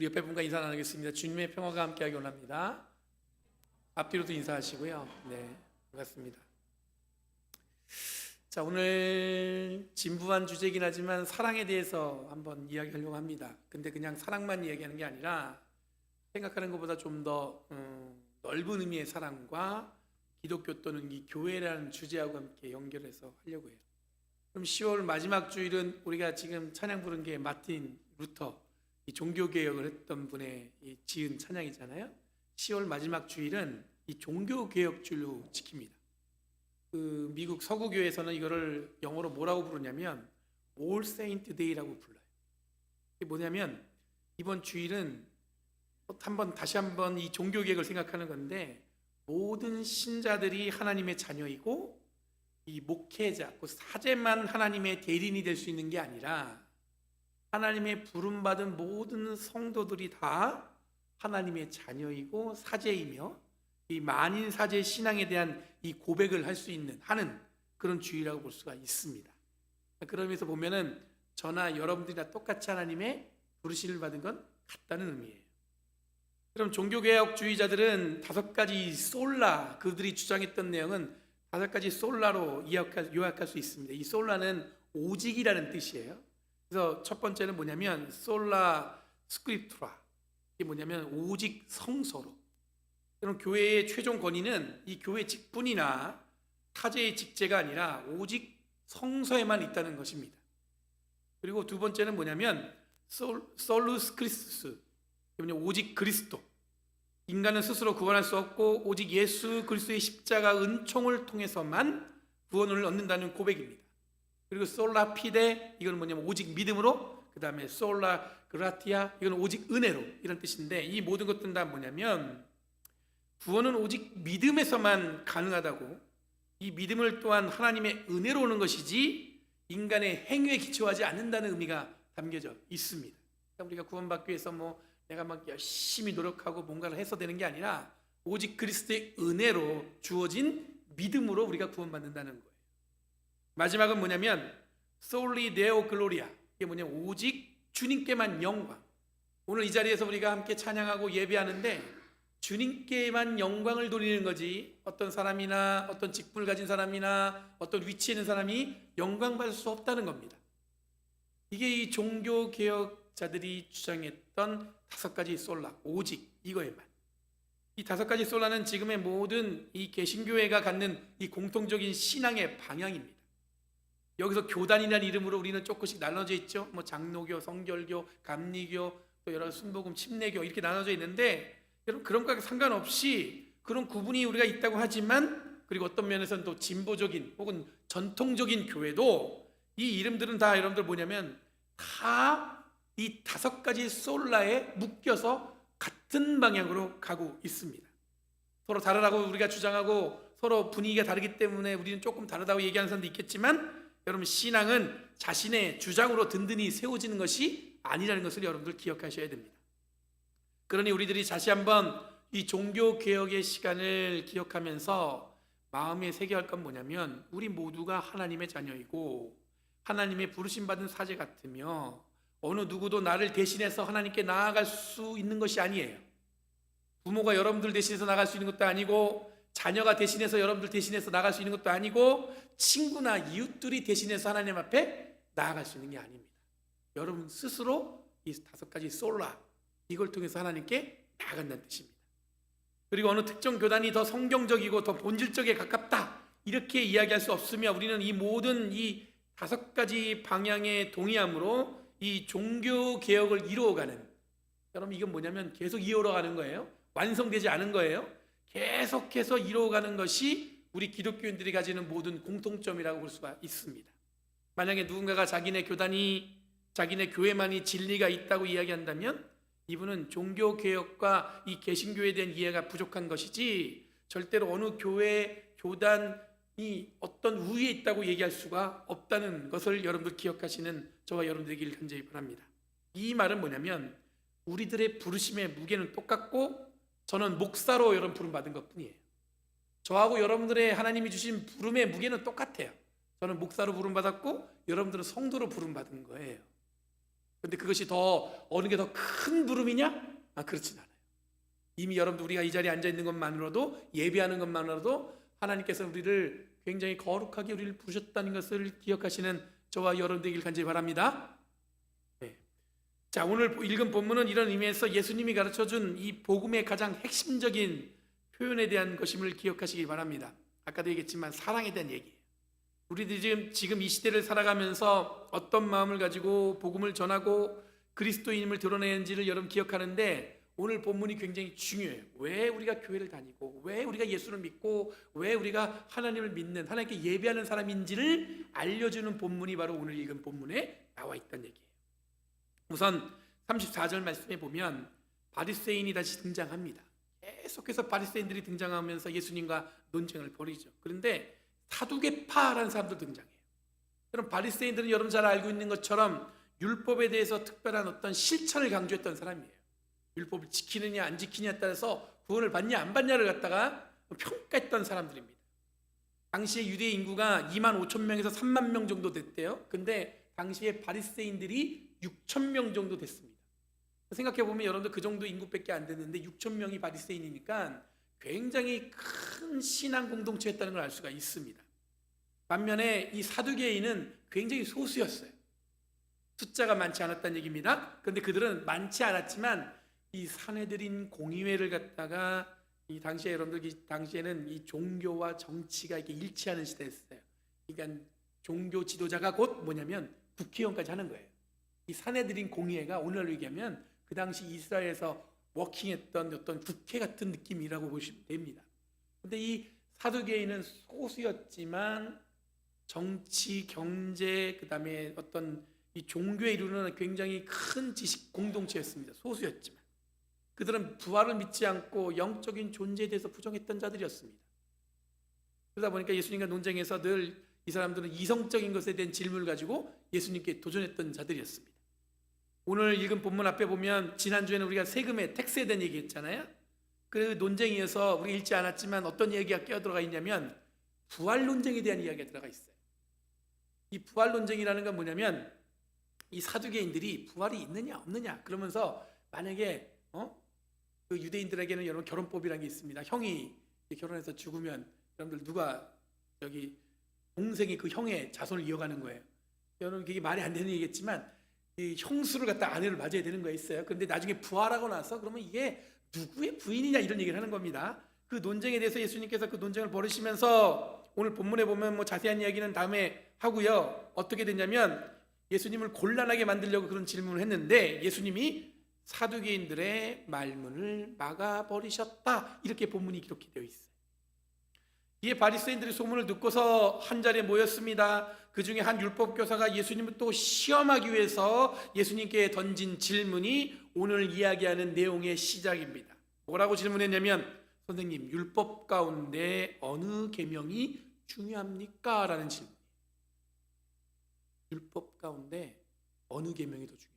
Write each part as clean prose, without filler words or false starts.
우리 옆에 분과 인사 나누겠습니다. 주님의 평화가 함께하기 원합니다. 앞뒤로도 인사하시고요. 네, 반갑습니다. 자, 오늘 진부한 주제이긴 하지만 사랑에 대해서 한번 이야기하려고 합니다. 근데 그냥 사랑만 이야기하는 게 아니라 생각하는 것보다 좀 더 넓은 의미의 사랑과 기독교 또는 이 교회라는 주제하고 함께 연결해서 하려고 해요. 그럼 10월 마지막 주일은 우리가 지금 찬양 부른 게 마틴 루터, 이 종교개혁을 했던 분의 지은 찬양이잖아요. 10월 마지막 주일은 이 종교개혁주일로 지킵니다. 그 미국 서구교회에서는 이거를 영어로 뭐라고 부르냐면 All Saint Day라고 불러요. 이게 뭐냐면 이번 주일은 다시 한번 이 종교개혁을 생각하는 건데, 모든 신자들이 하나님의 자녀이고 이 목회자, 그 사제만 하나님의 대리인이 될 수 있는 게 아니라 하나님의 부름받은 모든 성도들이 다 하나님의 자녀이고 사제이며 이 만인 사제 신앙에 대한 이 고백을 할 수 있는 하는 그런 주일이라고 볼 수가 있습니다. 그러면서 보면은 저나 여러분들이 다 똑같이 하나님의 부르심을 받은 건 같다는 의미예요. 그럼 종교개혁주의자들은 5가지 솔라, 그들이 주장했던 내용은 5가지 솔라로 요약할 수 있습니다. 이 솔라는 오직이라는 뜻이에요. 그래서 첫 번째는 뭐냐면 솔라 스크립투라, 이게 뭐냐면 오직 성서로. 그럼 교회의 최종 권위는 이 교회 직분이나 타제의 직제가 아니라 오직 성서에만 있다는 것입니다. 그리고 두 번째는 뭐냐면 솔루스 크리스투스, 오직 그리스도. 인간은 스스로 구원할 수 없고 오직 예수 그리스도의 십자가 은총을 통해서만 구원을 얻는다는 고백입니다. 그리고 솔라 피데, 이건 뭐냐면 오직 믿음으로, 그 다음에 솔라 그라티아, 이건 오직 은혜로, 이런 뜻인데, 이 모든 것들은 다 뭐냐면 구원은 오직 믿음에서만 가능하다고, 이 믿음을 또한 하나님의 은혜로 오는 것이지 인간의 행위에 기초하지 않는다는 의미가 담겨져 있습니다. 그러니까 우리가 구원받기 위해서 내가 막 열심히 노력하고 뭔가를 해서 되는 게 아니라 오직 그리스도의 은혜로 주어진 믿음으로 우리가 구원받는다는 거예요. 마지막은 뭐냐면 Soli Deo Gloria, 이게 뭐냐면 오직 주님께만 영광. 오늘 이 자리에서 우리가 함께 찬양하고 예배하는데 주님께만 영광을 돌리는 거지, 어떤 사람이나 어떤 직분을 가진 사람이나 어떤 위치에 있는 사람이 영광받을 수 없다는 겁니다. 이게 이 종교개혁자들이 주장했던 5가지 솔라, 오직 이거에만. 이 5가지 솔라는 지금의 모든 이 개신교회가 갖는 이 공통적인 신앙의 방향입니다. 여기서 교단이라는 이름으로 우리는 조금씩 나눠져 있죠. 장로교, 성결교, 감리교, 또 여러 순복음, 침례교, 이렇게 나눠져 있는데, 여러분 그런 것과 상관없이 그런 구분이 우리가 있다고 하지만, 그리고 어떤 면에서는 또 진보적인 혹은 전통적인 교회도 이 이름들은 다 여러분들 뭐냐면 다 이 5가지 솔라에 묶여서 같은 방향으로 가고 있습니다. 서로 다르다고 우리가 주장하고 서로 분위기가 다르기 때문에 우리는 조금 다르다고 얘기하는 사람도 있겠지만, 여러분 신앙은 자신의 주장으로 든든히 세워지는 것이 아니라는 것을 여러분들 기억하셔야 됩니다. 그러니 우리들이 다시 한번 이 종교개혁의 시간을 기억하면서 마음에 새겨야 할 건 뭐냐면, 우리 모두가 하나님의 자녀이고 하나님의 부르심받은 사제 같으며 어느 누구도 나를 대신해서 하나님께 나아갈 수 있는 것이 아니에요. 부모가 여러분들 대신해서 나갈 수 있는 것도 아니고, 자녀가 대신해서 여러분들 대신해서 나갈 수 있는 것도 아니고, 친구나 이웃들이 대신해서 하나님 앞에 나아갈 수 있는 게 아닙니다. 여러분 스스로 이 5가지 솔라, 이걸 통해서 하나님께 나아간다는 뜻입니다. 그리고 어느 특정 교단이 더 성경적이고 더 본질적에 가깝다, 이렇게 이야기할 수 없으며, 우리는 이 모든 이 5가지 방향에 동의함으로 이 종교개혁을 이루어가는, 여러분 이건 뭐냐면 계속 이어가는 거예요. 완성되지 않은 거예요. 계속해서 이루어가는 것이 우리 기독교인들이 가지는 모든 공통점이라고 볼 수가 있습니다. 만약에 누군가가 자기네 교단이, 자기네 교회만이 진리가 있다고 이야기한다면 이분은 종교개혁과 이 개신교에 대한 이해가 부족한 것이지, 절대로 어느 교회, 교단이 어떤 우위에 있다고 얘기할 수가 없다는 것을 여러분들 기억하시는 저와 여러분들에게 간절히 바랍니다. 이 말은 뭐냐면 우리들의 부르심의 무게는 똑같고, 저는 목사로 여러분 부름받은 것뿐이에요. 저하고 여러분들의 하나님이 주신 부름의 무게는 똑같아요. 저는 목사로 부름받았고 여러분들은 성도로 부름받은 거예요. 근데 그것이 더 어느 게 더 큰 부름이냐? 그렇진 않아요. 이미 여러분들 우리가 이 자리에 앉아 있는 것만으로도, 예배하는 것만으로도 하나님께서 우리를 굉장히 거룩하게 우리를 부르셨다는 것을 기억하시는 저와 여러분 되길 간절히 바랍니다. 네. 자, 오늘 읽은 본문은 이런 의미에서 예수님이 가르쳐준 이 복음의 가장 핵심적인 표현에 대한 것임을 기억하시기 바랍니다. 아까도 얘기했지만 사랑에 대한 얘기예요. 우리들이 지금 이 시대를 살아가면서 어떤 마음을 가지고 복음을 전하고 그리스도인임을 드러내는지를 여러분 기억하는데, 오늘 본문이 굉장히 중요해요. 왜 우리가 교회를 다니고, 왜 우리가 예수를 믿고, 왜 우리가 하나님을 믿는, 하나님께 예배하는 사람인지를 알려주는 본문이 바로 오늘 읽은 본문에 나와 있다는 얘기예요. 우선 34절 말씀에 보면 바리새인이 다시 등장합니다. 계속해서 바리새인들이 등장하면서 예수님과 논쟁을 벌이죠. 그런데 사두개파라는 사람도 등장해요. 그럼 바리새인들은 여러분 잘 알고 있는 것처럼 율법에 대해서 특별한 어떤 실천을 강조했던 사람이에요. 율법을 지키느냐 안 지키느냐에 따라서 구원을 받냐 안 받냐를 갖다가 평가했던 사람들입니다. 당시에 유대 인구가 2만 5천 명에서 3만 명 정도 됐대요. 근데 당시에 바리새인들이 6천 명 정도 됐습니다. 생각해보면 여러분들 그 정도 인구밖에 안 됐는데 6천 명이 바리새인이니까 굉장히 큰 신앙 공동체였다는 걸 알 수가 있습니다. 반면에 이 사두개인은 굉장히 소수였어요. 숫자가 많지 않았다는 얘기입니다. 그런데 그들은 많지 않았지만 이 사내들인 공의회를 갖다가 이 당시에 여러분들 당시에는 이 종교와 정치가 이렇게 일치하는 시대였어요. 그러니까 종교 지도자가 곧 뭐냐면 국회의원까지 하는 거예요. 이 사내들인 공의회가 오늘날로 얘기하면 그 당시 이스라엘에서 워킹했던 어떤 국회 같은 느낌이라고 보시면 됩니다. 그런데 이 사두개인은 소수였지만 정치, 경제, 그 다음에 어떤 이 종교에 이루는 굉장히 큰 지식 공동체였습니다. 소수였지만 그들은 부활을 믿지 않고 영적인 존재에 대해서 부정했던 자들이었습니다. 그러다 보니까 예수님과 논쟁에서 늘 이 사람들은 이성적인 것에 대한 질문을 가지고 예수님께 도전했던 자들이었습니다. 오늘 읽은 본문 앞에 보면 지난주에는 우리가 세금의 텍스에 대한 얘기했잖아요. 그 논쟁이어서 우리 읽지 않았지만 어떤 얘기가 끼어들어가 있냐면 부활 논쟁에 대한 이야기가 들어가 있어요. 이 부활 논쟁이라는 건 뭐냐면 이 사두개인들이 부활이 있느냐 없느냐 그러면서 만약에 그 유대인들에게는 여러분 결혼법이라는 게 있습니다. 형이 결혼해서 죽으면 여러분들 누가 여기 동생이 그 형의 자손을 이어가는 거예요. 여러분 그게 말이 안 되는 얘기겠지만 이 형수를 갖다 아내를 맞아야 되는 거 있어요. 그런데 나중에 부활하고 나서 그러면 이게 누구의 부인이냐 이런 얘기를 하는 겁니다. 그 논쟁에 대해서 예수님께서 그 논쟁을 벌이시면서 오늘 본문에 보면 뭐 자세한 이야기는 다음에 하고요. 어떻게 됐냐면 예수님을 곤란하게 만들려고 그런 질문을 했는데 예수님이 사두개인들의 말문을 막아버리셨다. 이렇게 본문이 기록이 되어 있어요. 이에 바리새인들이 소문을 듣고서 한 자리에 모였습니다. 그 중에 한 율법교사가 예수님을 또 시험하기 위해서 예수님께 던진 질문이 오늘 이야기하는 내용의 시작입니다. 뭐라고 질문했냐면 선생님 율법 가운데 어느 계명이 중요합니까? 라는 질문. 율법 가운데 어느 계명이 더 중요합니까?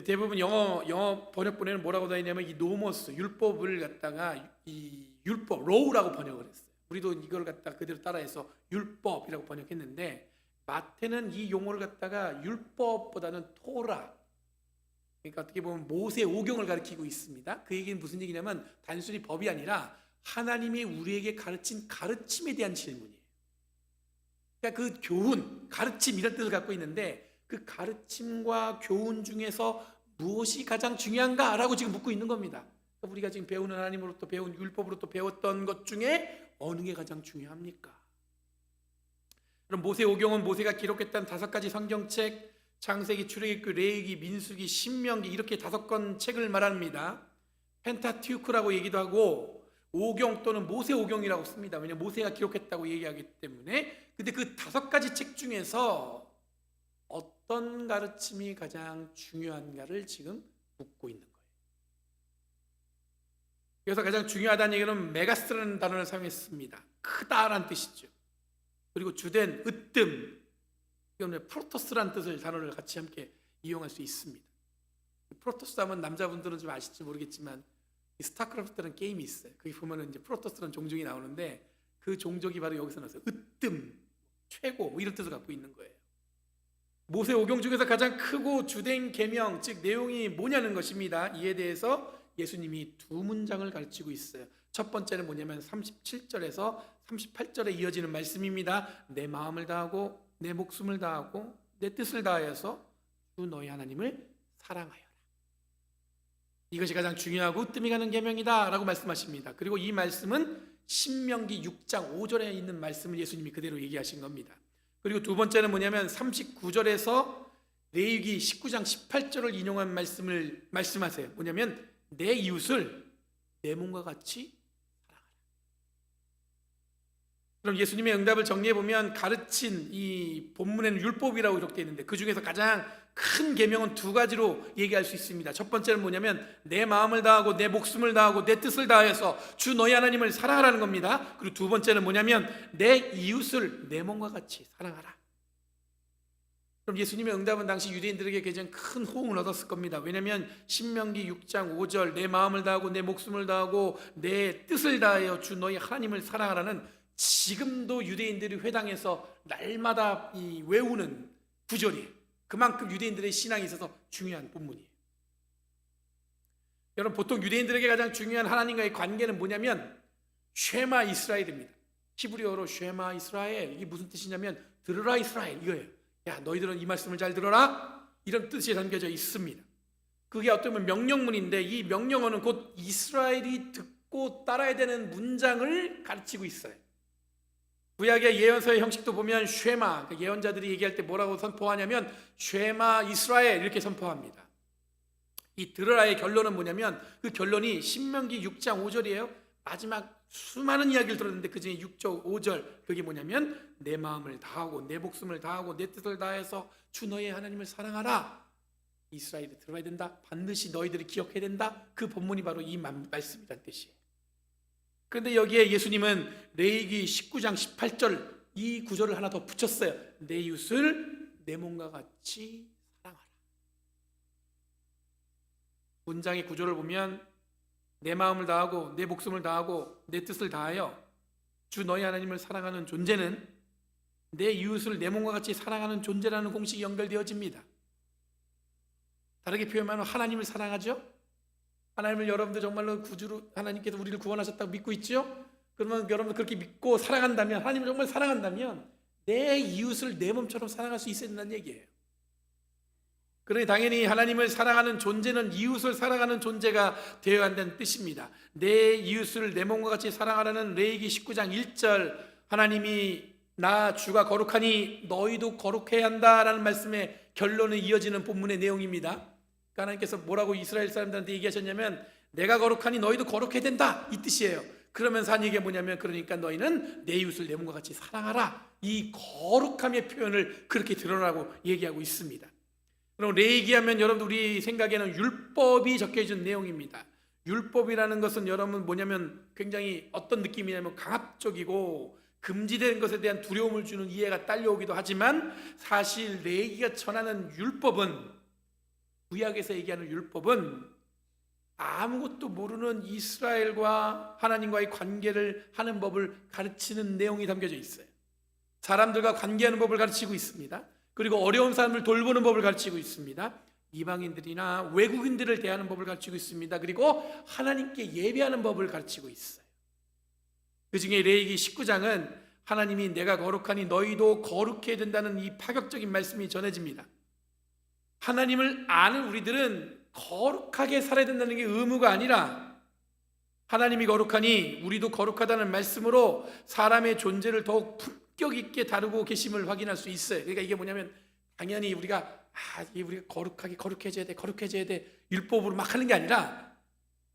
대부분 영어 번역본에는 뭐라고 되어 있냐면 이 노머스 율법을 갖다가 이 율법 로우라고 번역을 했어요. 우리도 이걸 갖다가 그대로 따라해서 율법이라고 번역했는데 마태는 이 용어를 갖다가 율법보다는 토라, 그러니까 어떻게 보면 모세 오경을 가리키고 있습니다. 그 얘기는 무슨 얘기냐면 단순히 법이 아니라 하나님이 우리에게 가르친 가르침에 대한 질문이에요. 그러니까 그 교훈, 가르침 이런 뜻을 갖고 있는데 그 가르침과 교훈 중에서 무엇이 가장 중요한가라고 지금 묻고 있는 겁니다. 우리가 지금 배우는 하나님으로부터 배운 율법으로부터 배웠던 것 중에 어느 게 가장 중요합니까? 그럼 모세오경은 모세가 기록했던 5가지 성경책, 창세기, 출애굽기, 레위기, 민수기, 신명기 이렇게 5권 책을 말합니다. 펜타티우크라고 얘기도 하고 오경 또는 모세오경이라고 씁니다. 왜냐하면 모세가 기록했다고 얘기하기 때문에. 근데 그 5가지 책 중에서 어떤 가르침이 가장 중요한가를 지금 묻고 있는 거예요. 그래서 가장 중요하다는 얘기는 메가스라는 단어를 사용했습니다. 크다라는 뜻이죠. 그리고 주된, 으뜸, 이건 프로토스라는 뜻을 단어를 같이 함께 이용할 수 있습니다. 프로토스 하면 남자분들은 좀 아실지 모르겠지만 스타크래프트라는 게임이 있어요. 거기 보면은 이제 프로토스라는 종족이 나오는데 그 종족이 바로 여기서 나왔어요. 으뜸, 최고 뭐 이런 뜻을 갖고 있는 거예요. 모세오경 중에서 가장 크고 주된 계명, 즉 내용이 뭐냐는 것입니다. 이에 대해서 예수님이 두 문장을 가르치고 있어요. 첫 번째는 뭐냐면 37절에서 38절에 이어지는 말씀입니다. 내 마음을 다하고 내 목숨을 다하고 내 뜻을 다하여서 주 너희 하나님을 사랑하여라. 이것이 가장 중요하고 으뜸이 가는 계명이다 라고 말씀하십니다. 그리고 이 말씀은 신명기 6장 5절에 있는 말씀을 예수님이 그대로 얘기하신 겁니다. 그리고 두 번째는 뭐냐면 39절에서 레위기 19장 18절을 인용한 말씀을 말씀하세요. 뭐냐면 내 이웃을 내 몸과 같이 사랑하라. 그럼 예수님의 응답을 정리해 보면 가르친 이 본문에는 율법이라고 기록되어 있는데 그 중에서 가장 큰 계명은 두 가지로 얘기할 수 있습니다. 첫 번째는 뭐냐면 내 마음을 다하고 내 목숨을 다하고 내 뜻을 다해서 주 너희 하나님을 사랑하라는 겁니다. 그리고 두 번째는 뭐냐면 내 이웃을 내 몸과 같이 사랑하라. 그럼 예수님의 응답은 당시 유대인들에게 굉장히 큰 호응을 얻었을 겁니다. 왜냐하면 신명기 6장 5절 내 마음을 다하고 내 목숨을 다하고 내 뜻을 다하여 주 너희 하나님을 사랑하라는 지금도 유대인들이 회당에서 날마다 외우는 구절이에요. 그만큼 유대인들의 신앙에 있어서 중요한 본문이에요. 여러분, 보통 유대인들에게 가장 중요한 하나님과의 관계는 뭐냐면 쉐마 이스라엘입니다. 히브리어로 쉐마 이스라엘, 이게 무슨 뜻이냐면 들으라 이스라엘 이거예요. 야, 너희들은 이 말씀을 잘 들어라, 이런 뜻이 담겨져 있습니다. 그게 어떻게 보면 명령문인데 이 명령어는 곧 이스라엘이 듣고 따라야 되는 문장을 가르치고 있어요. 구약의 예언서의 형식도 보면 쉐마, 예언자들이 얘기할 때 뭐라고 선포하냐면 쉐마 이스라엘 이렇게 선포합니다. 이 들으라의 결론은 뭐냐면 그 결론이 신명기 6장 5절이에요. 마지막 수많은 이야기를 들었는데 그 중에 6절 5절 그게 뭐냐면 내 마음을 다하고 내 목숨을 다하고 내 뜻을 다해서 주 너의 하나님을 사랑하라. 이스라엘이 들어야 된다. 반드시 너희들이 기억해야 된다. 그 본문이 바로 이 말씀이란 뜻이에요. 그런데 여기에 예수님은 레위기 19장 18절 이 구절을 하나 더 붙였어요. 내 이웃을 내 몸과 같이 사랑하라. 문장의 구조를 보면 내 마음을 다하고 내 목숨을 다하고 내 뜻을 다하여 주 너희 하나님을 사랑하는 존재는 내 이웃을 내 몸과 같이 사랑하는 존재라는 공식이 연결되어집니다. 다르게 표현하면 하나님을 사랑하죠. 하나님을 여러분들 정말로 구주로 하나님께서 우리를 구원하셨다고 믿고 있죠? 그러면 여러분들 그렇게 믿고 사랑한다면, 하나님을 정말 사랑한다면 내 이웃을 내 몸처럼 사랑할 수 있어야 된다는 얘기예요. 그러니 당연히 하나님을 사랑하는 존재는 이웃을 사랑하는 존재가 되어야 한다는 뜻입니다. 내 이웃을 내 몸과 같이 사랑하라는 레위기 19장 1절 하나님이 나 주가 거룩하니 너희도 거룩해야 한다라는 말씀의 결론에 이어지는 본문의 내용입니다. 하나님께서 뭐라고 이스라엘 사람들한테 얘기하셨냐면 내가 거룩하니 너희도 거룩해야 된다 이 뜻이에요. 그러면서 한 얘기가 뭐냐면 그러니까 너희는 내 이웃을 내 몸과 같이 사랑하라. 이 거룩함의 표현을 그렇게 드러나고 얘기하고 있습니다. 그럼 레위기하면 여러분 우리 생각에는 율법이 적혀진 내용입니다. 율법이라는 것은 여러분 뭐냐면 굉장히 어떤 느낌이냐면 강압적이고 금지된 것에 대한 두려움을 주는 이해가 딸려오기도 하지만 사실 레위기가 전하는 율법은 구약에서 얘기하는 율법은 아무것도 모르는 이스라엘과 하나님과의 관계를 하는 법을 가르치는 내용이 담겨져 있어요. 사람들과 관계하는 법을 가르치고 있습니다. 그리고 어려운 사람을 돌보는 법을 가르치고 있습니다. 이방인들이나 외국인들을 대하는 법을 가르치고 있습니다. 그리고 하나님께 예배하는 법을 가르치고 있어요. 그 중에 레위기 19장은 하나님이 내가 거룩하니 너희도 거룩해야 된다는 이 파격적인 말씀이 전해집니다. 하나님을 아는 우리들은 거룩하게 살아야 된다는 게 의무가 아니라 하나님이 거룩하니 우리도 거룩하다는 말씀으로 사람의 존재를 더욱 품격 있게 다루고 계심을 확인할 수 있어요. 그러니까 이게 뭐냐면 당연히 우리가 거룩해져야 돼 율법으로 막 하는 게 아니라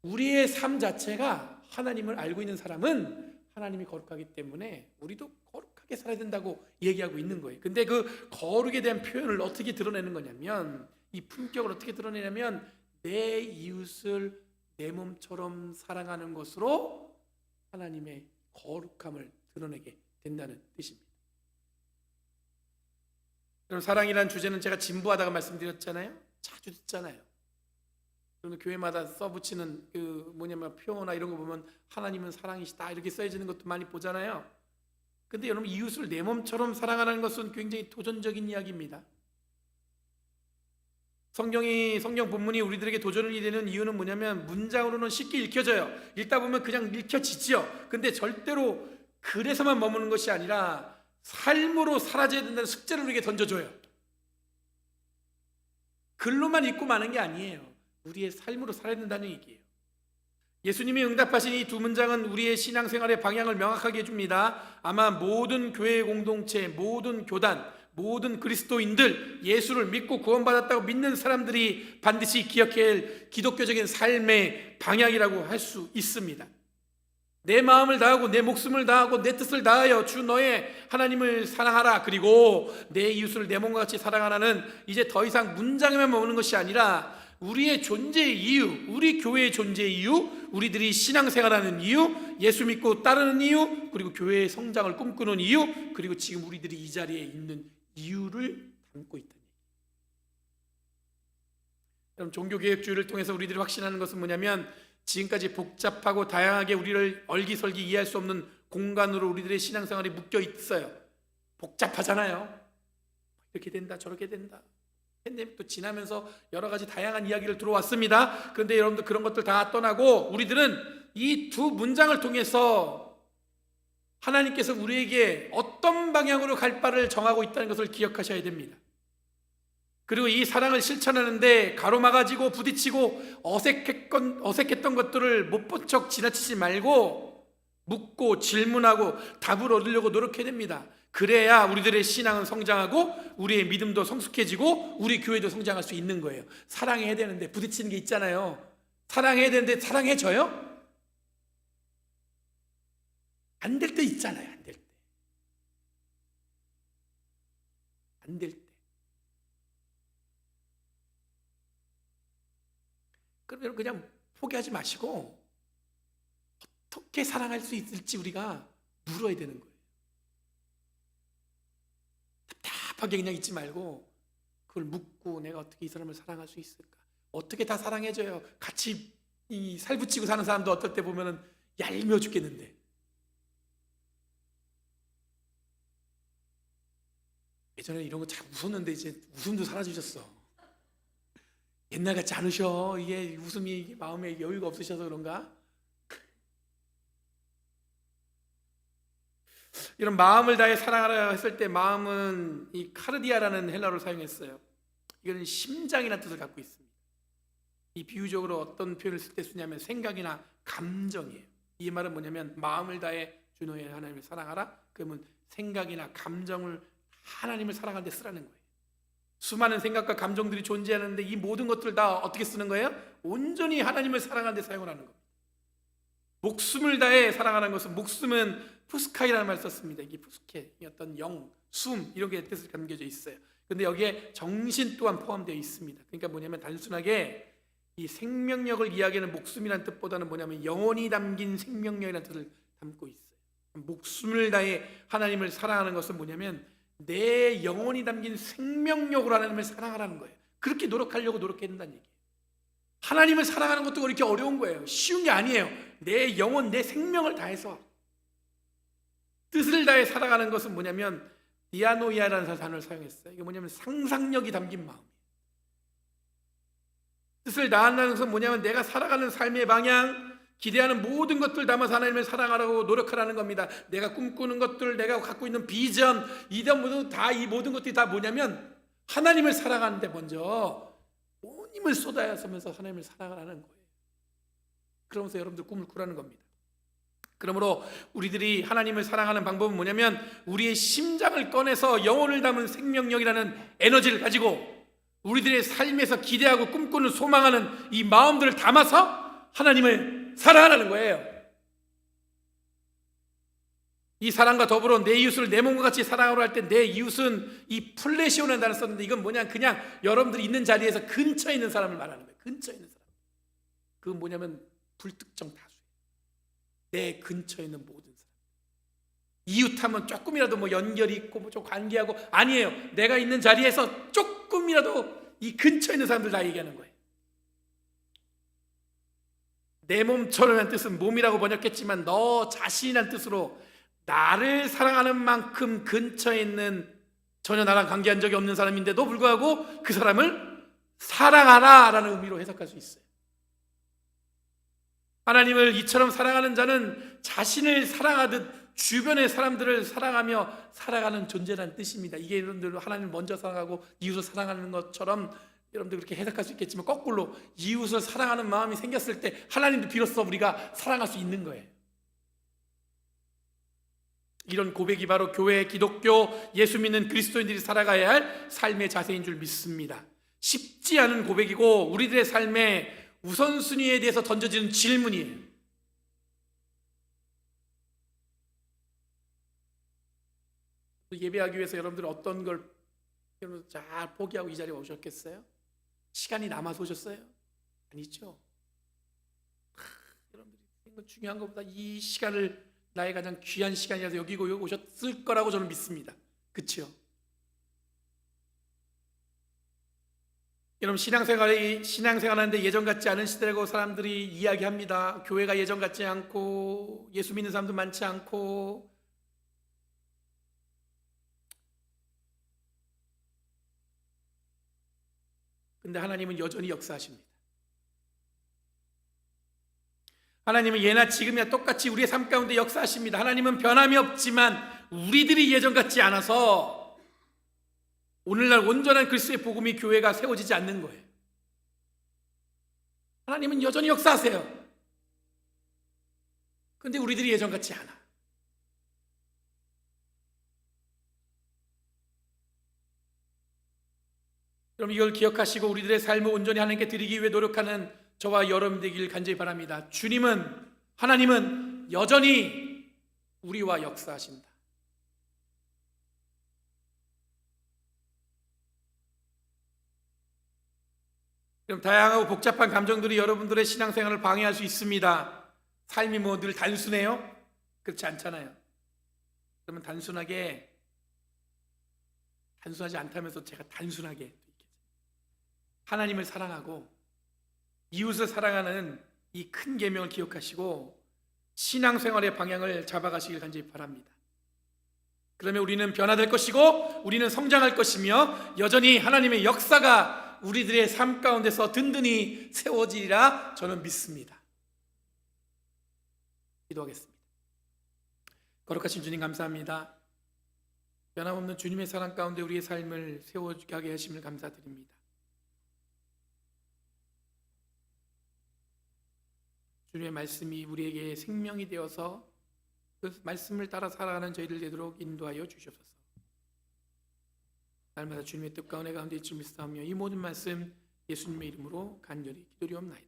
우리의 삶 자체가 하나님을 알고 있는 사람은 하나님이 거룩하기 때문에 우리도 거룩하게 살아야 된다고 얘기하고 있는 거예요. 근데 그 거룩에 대한 표현을 어떻게 드러내는 거냐면 이 품격을 어떻게 드러내냐면 내 이웃을 내 몸처럼 사랑하는 것으로 하나님의 거룩함을 드러내게 된다는 뜻입니다. 여러분 사랑이라는 주제는 제가 진부하다고 말씀드렸잖아요. 자주 듣잖아요. 그러면 교회마다 써붙이는 그 표어나 이런 거 보면 하나님은 사랑이시다 이렇게 써지는 것도 많이 보잖아요. 근데 여러분 이웃을 내 몸처럼 사랑하는 것은 굉장히 도전적인 이야기입니다. 성경 본문이 우리들에게 도전이 되는 이유는 뭐냐면 문장으로는 쉽게 읽혀져요. 읽다 보면 그냥 읽혀지죠. 근데 절대로 글에서만 머무는 것이 아니라 삶으로 사라져야 된다는 숙제를 우리에게 던져줘요. 글로만 읽고 마는 게 아니에요. 우리의 삶으로 살아야 된다는 얘기예요. 예수님이 응답하신 이 두 문장은 우리의 신앙생활의 방향을 명확하게 해줍니다. 아마 모든 교회 공동체, 모든 교단, 모든 그리스도인들, 예수를 믿고 구원받았다고 믿는 사람들이 반드시 기억해야 할 기독교적인 삶의 방향이라고 할 수 있습니다. 내 마음을 다하고 내 목숨을 다하고 내 뜻을 다하여 주 너의 하나님을 사랑하라. 그리고 내 이웃을 내 몸과 같이 사랑하라는 이제 더 이상 문장에만 머무는 것이 아니라 우리의 존재의 이유, 우리 교회의 존재의 이유, 우리들이 신앙생활하는 이유, 예수 믿고 따르는 이유, 그리고 교회의 성장을 꿈꾸는 이유, 그리고 지금 우리들이 이 자리에 있는 이유를 담고 있다는 얘기예요. 여러분, 종교개혁주의를 통해서 우리들이 확신하는 것은 뭐냐면 지금까지 복잡하고 다양하게 우리를 얼기설기 이해할 수 없는 공간으로 우리들의 신앙생활이 묶여 있어요. 복잡하잖아요. 이렇게 된다 저렇게 된다. 팬데믹도 지나면서 여러 가지 다양한 이야기를 들어왔습니다. 그런데 여러분들 그런 것들 다 떠나고 우리들은 이 두 문장을 통해서 하나님께서 우리에게 어떤 방향으로 갈 바를 정하고 있다는 것을 기억하셔야 됩니다. 그리고 이 사랑을 실천하는데 가로막아지고 부딪히고 어색했던 것들을 못 본 척 지나치지 말고 묻고 질문하고 답을 얻으려고 노력해야 됩니다. 그래야 우리들의 신앙은 성장하고 우리의 믿음도 성숙해지고 우리 교회도 성장할 수 있는 거예요. 사랑해야 되는데 부딪히는 게 있잖아요. 사랑해야 되는데 사랑해줘요? 안 될 때 있잖아요. 안 될 때. 안 될 때. 그러면 그냥 포기하지 마시고 어떻게 사랑할 수 있을지 우리가 물어야 되는 거예요. 답답하게 그냥 있지 말고 그걸 묻고 내가 어떻게 이 사람을 사랑할 수 있을까? 어떻게 다 사랑해줘요? 같이 이 살붙이고 사는 사람도 어떨 때 보면은 얄미워 죽겠는데 예전에 이런 거 참 웃었는데 이제 웃음도 사라지셨어. 옛날 같지 않으셔. 이게 웃음이 마음에 여유가 없으셔서 그런가? 이런 마음을 다해 사랑하라 했을 때 마음은 이 카르디아라는 헬라어를 사용했어요. 이거는 심장이라는 뜻을 갖고 있습니다. 이 비유적으로 어떤 표현을 쓸 때 쓰냐면 생각이나 감정이에요. 이 말은 뭐냐면 마음을 다해 주 너의 하나님을 사랑하라. 그러면 생각이나 감정을 하나님을 사랑하는 데 쓰라는 거예요. 수많은 생각과 감정들이 존재하는데 이 모든 것들을 다 어떻게 쓰는 거예요? 온전히 하나님을 사랑하는 데 사용을 하는 겁니다. 목숨을 다해 사랑하는 것은 목숨은 푸스카이라는 말을 썼습니다. 이게 푸스케, 어떤 영, 숨 이런 게 뜻을 담겨져 있어요. 근데 여기에 정신 또한 포함되어 있습니다. 그러니까 뭐냐면 단순하게 이 생명력을 이야기하는 목숨이라는 뜻보다는 뭐냐면 영혼이 담긴 생명력이라는 뜻을 담고 있어요. 목숨을 다해 하나님을 사랑하는 것은 뭐냐면 내 영혼이 담긴 생명력으로 하나님을 사랑하라는 거예요. 그렇게 노력하려고 노력해야 된다는 얘기예요. 하나님을 사랑하는 것도 그렇게 어려운 거예요. 쉬운 게 아니에요. 내 영혼, 내 생명을 다해서 뜻을 다해 살아가는 것은 뭐냐면 디아노이아라는 단어를 사용했어요. 이게 뭐냐면 상상력이 담긴 마음이에요. 뜻을 다한다는 것은 뭐냐면 내가 살아가는 삶의 방향, 기대하는 모든 것들 담아서 하나님을 사랑하라고 노력하라는 겁니다. 내가 꿈꾸는 것들, 내가 갖고 있는 비전, 이런 모든 것들이 다 뭐냐면 하나님을 사랑하는데 먼저 온 힘을 쏟아야서면서 하나님을 사랑하라는 거예요. 그러면서 여러분들 꿈을 꾸라는 겁니다. 그러므로 우리들이 하나님을 사랑하는 방법은 뭐냐면 우리의 심장을 꺼내서 영혼을 담은 생명력이라는 에너지를 가지고 우리들의 삶에서 기대하고 꿈꾸는 소망하는 이 마음들을 담아서 하나님을 사랑하라는 거예요. 이 사랑과 더불어 내 이웃을 내 몸과 같이 사랑하라 할 때 내 이웃은 이 플레시오라는 단어를 썼는데 이건 뭐냐, 그냥 여러분들이 있는 자리에서 근처에 있는 사람을 말하는 거예요. 근처에 있는 사람. 그건 뭐냐면 불특정 다수. 내 근처에 있는 모든 사람. 이웃하면 조금이라도 뭐 연결이 있고 뭐 좀 관계하고, 아니에요. 내가 있는 자리에서 조금이라도 이 근처에 있는 사람들 다 얘기하는 거예요. 내 몸처럼이라는 뜻은 몸이라고 번역했지만 너 자신이라는 뜻으로 나를 사랑하는 만큼 근처에 있는 전혀 나랑 관계한 적이 없는 사람인데도 불구하고 그 사람을 사랑하라라는 의미로 해석할 수 있어요. 하나님을 이처럼 사랑하는 자는 자신을 사랑하듯 주변의 사람들을 사랑하며 살아가는 존재라는 뜻입니다. 이게 여러분들 하나님을 먼저 사랑하고 이웃을 사랑하는 것처럼 여러분들 그렇게 해석할 수 있겠지만, 거꾸로 이웃을 사랑하는 마음이 생겼을 때 하나님도 비로소 우리가 사랑할 수 있는 거예요. 이런 고백이 바로 교회, 기독교, 예수 믿는 그리스도인들이 살아가야 할 삶의 자세인 줄 믿습니다. 쉽지 않은 고백이고 우리들의 삶의 우선순위에 대해서 던져지는 질문이에요. 예배하기 위해서 여러분들 어떤 걸 여러분 잘 포기하고 이 자리에 오셨겠어요? 시간이 남아서 오셨어요? 아니죠. 여러분들이 중요한 것보다 이 시간을 나의 가장 귀한 시간이라서 여기 오셨을 거라고 저는 믿습니다. 그렇죠? 여러분, 신앙생활하는데 예전 같지 않은 시대라고 사람들이 이야기합니다. 교회가 예전 같지 않고 예수 믿는 사람도 많지 않고. 근데 하나님은 여전히 역사하십니다. 하나님은 예나 지금이나 똑같이 우리의 삶 가운데 역사하십니다. 하나님은 변함이 없지만 우리들이 예전 같지 않아서 오늘날 온전한 그리스도의 복음이 교회가 세워지지 않는 거예요. 하나님은 여전히 역사하세요. 그런데 우리들이 예전 같지 않아. 그럼 이걸 기억하시고 우리들의 삶을 온전히 하나님께 드리기 위해 노력하는 저와 여러분 되길 간절히 바랍니다. 하나님은 여전히 우리와 역사하신다. 그럼 다양하고 복잡한 감정들이 여러분들의 신앙생활을 방해할 수 있습니다. 삶이 뭐 늘 단순해요? 그렇지 않잖아요. 그러면 단순하지 않다면서 제가 단순하게 하나님을 사랑하고 이웃을 사랑하는 이 큰 계명을 기억하시고 신앙생활의 방향을 잡아가시길 간절히 바랍니다. 그러면 우리는 변화될 것이고 우리는 성장할 것이며 여전히 하나님의 역사가 우리들의 삶 가운데서 든든히 세워지리라 저는 믿습니다. 기도하겠습니다. 거룩하신 주님, 감사합니다. 변함없는 주님의 사랑 가운데 우리의 삶을 세워가게 하심을 감사드립니다. 주님의 말씀이 우리에게 생명이 되어서 그 말씀을 따라 살아가는 저희들 되도록 인도하여 주시옵소서. 날마다 주님의 뜻 가운데 있을 믿사오며 이 모든 말씀 예수님의 이름으로 간절히 기도리옵나이다.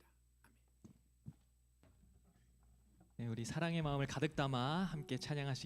네, 우리 사랑의 마음을 가득 담아 함께 찬양하시겠습니다.